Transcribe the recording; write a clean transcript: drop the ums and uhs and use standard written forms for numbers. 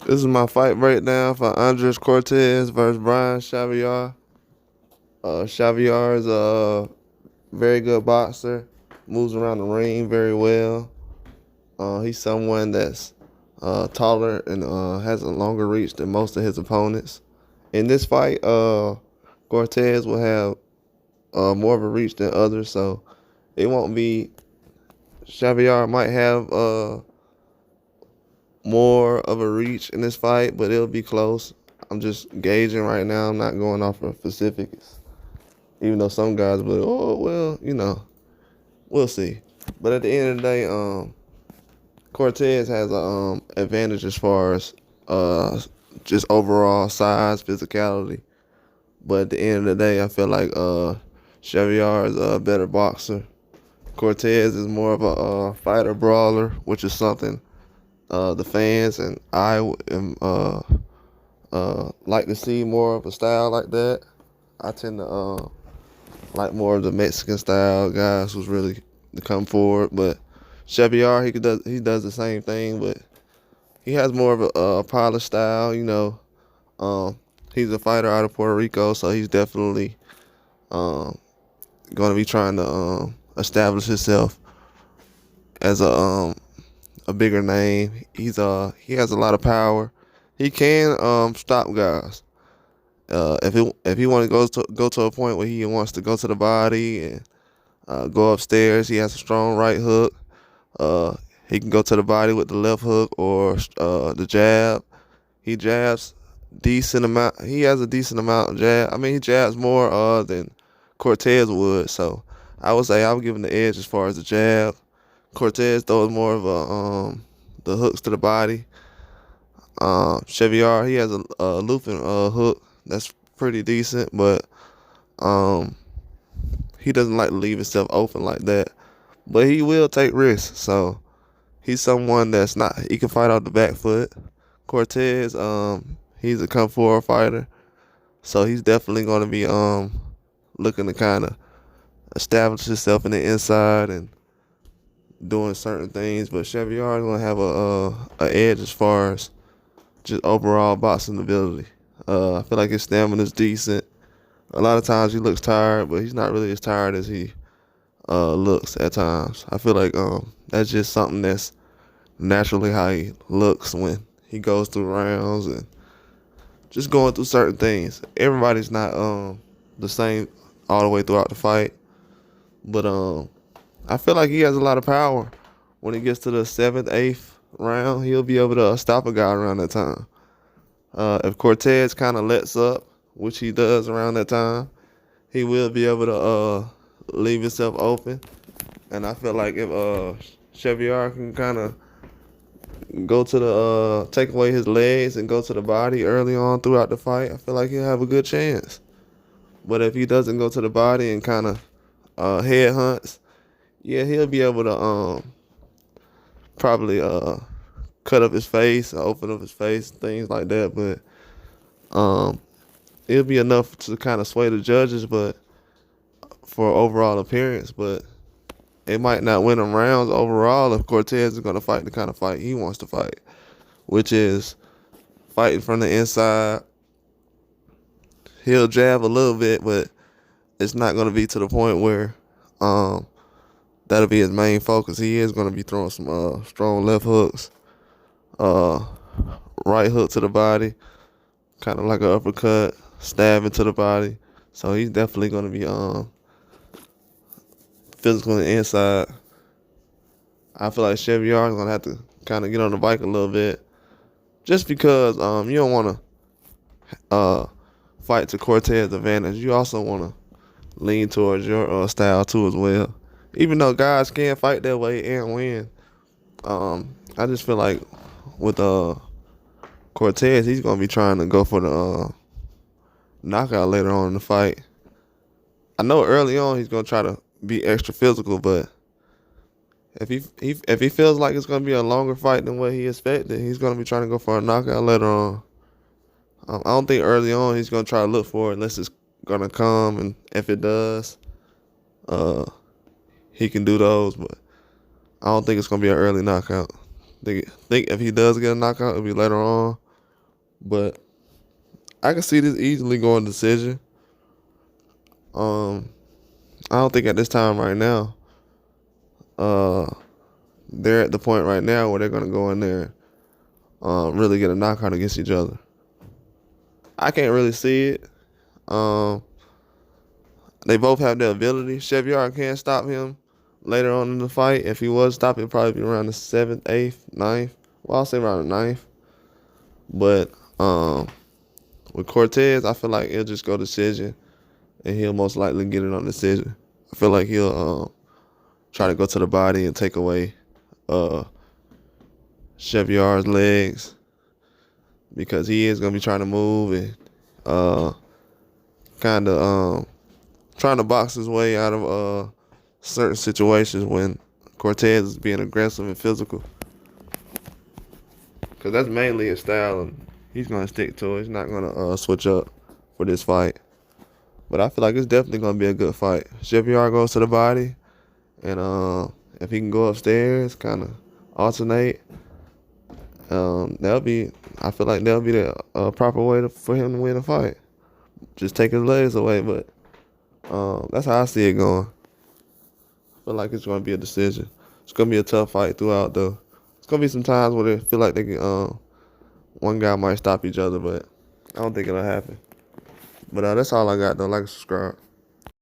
This is my fight breakdown for Andres Cortes versus Bryan Chevalier. Chevalier is a very good boxer, moves around the ring very well. He's someone that's taller and has a longer reach than most of his opponents. In this fight, Cortes will have more of a reach than others, so it won't be. Chevalier might have more of a reach in this fight, but it'll be close. I'm just gauging right now. I'm not going off of specifics. Even though some guys will be like, oh, well, we'll see. But at the end of the day, Cortes has a advantage as far as just overall size, physicality. But at the end of the day, I feel like Chevalier is a better boxer. Cortes is more of a fighter brawler, which is something the fans and I am like to see more of a style like that. I tend to like more of the Mexican style guys who's really to come forward. But Chevalier, he does the same thing, but he has more of a polished style. He's a fighter out of Puerto Rico, so he's definitely going to be trying to establish himself as a bigger name. He has a lot of power. He can stop guys. If he want to go to a point where he wants to go to the body and go upstairs, he has a strong right hook. He can go to the body with the left hook or the jab. He jabs decent amount. He has a decent amount of jab. I mean, he jabs more than Cortes would. So I would say I would give him the edge as far as the jab. Cortes throws more of the hooks to the body. Chevalier, he has a looping hook that's pretty decent, but he doesn't like to leave himself open like that. But he will take risks, so he's someone that's not. He can fight off the back foot. Cortes, he's a come forward fighter, so he's definitely going to be looking to kind of establish himself in the inside and doing certain things. But Chevalier is going to have a edge as far as just overall boxing ability. I feel like his stamina is decent. A lot of times he looks tired, but he's not really as tired as he looks at times. I feel like that's just something that's naturally how he looks when he goes through rounds and just going through certain things. Everybody's not the same all the way throughout the fight, but I feel like he has a lot of power. When he gets to the 7th, 8th round, he'll be able to stop a guy around that time. If Cortes kind of lets up, which he does around that time, he will be able to leave himself open. And I feel like if Chevalier can kind of go to the take away his legs and go to the body early on throughout the fight, I feel like he'll have a good chance. But if he doesn't go to the body and kind of head hunts, yeah, he'll be able to probably cut up his face, open up his face, things like that. But it'll be enough to kind of sway the judges, but for overall appearance. But it might not win them rounds overall if Cortes is going to fight the kind of fight he wants to fight, which is fighting from the inside. He'll jab a little bit, but it's not going to be to the point where that'll be his main focus. He is going to be throwing some strong left hooks, right hook to the body, kind of like an uppercut, stabbing to the body. So he's definitely going to be physical on the inside. I feel like Chevalier is going to have to kind of get on the bike a little bit, just because you don't want to fight to Cortes' advantage. You also want to lean towards your style too as well. Even though guys can fight that way and win, I just feel like with Cortes, he's going to be trying to go for the knockout later on in the fight. I know early on he's going to try to be extra physical, but if he feels like it's going to be a longer fight than what he expected, he's going to be trying to go for a knockout later on. I don't think early on he's going to try to look for it unless it's going to come, and if it does, he can do those, but I don't think it's going to be an early knockout. Think if he does get a knockout, it'll be later on. But I can see this easily going decision. I don't think at this time right now, they're at the point right now where they're gonna go in there, really get a knockout against each other. I can't really see it. They both have the ability. Chevalier can stop him later on in the fight. If he was stopped, it'd probably be around the 7th, 8th, 9th. Well, I'll say around the 9th. But with Cortes, I feel like he'll just go decision, and he'll most likely get it on decision. I feel like he'll try to go to the body and take away Chevalier's legs, because he is going to be trying to move and kind of trying to box his way out of certain situations when Cortes is being aggressive and physical. Because that's mainly his style, and he's going to stick to it. He's not going to switch up for this fight. But I feel like it's definitely going to be a good fight. Chevalier goes to the body, and if he can go upstairs, kind of alternate, I feel like that'll be the proper way for him to win a fight. Just take his legs away, but that's how I see it going. I feel like it's going to be a decision. It's going to be a tough fight throughout, though. It's going to be some times where they feel like they can, one guy might stop each other, but I don't think it'll happen. But that's all I got, though. Like and subscribe.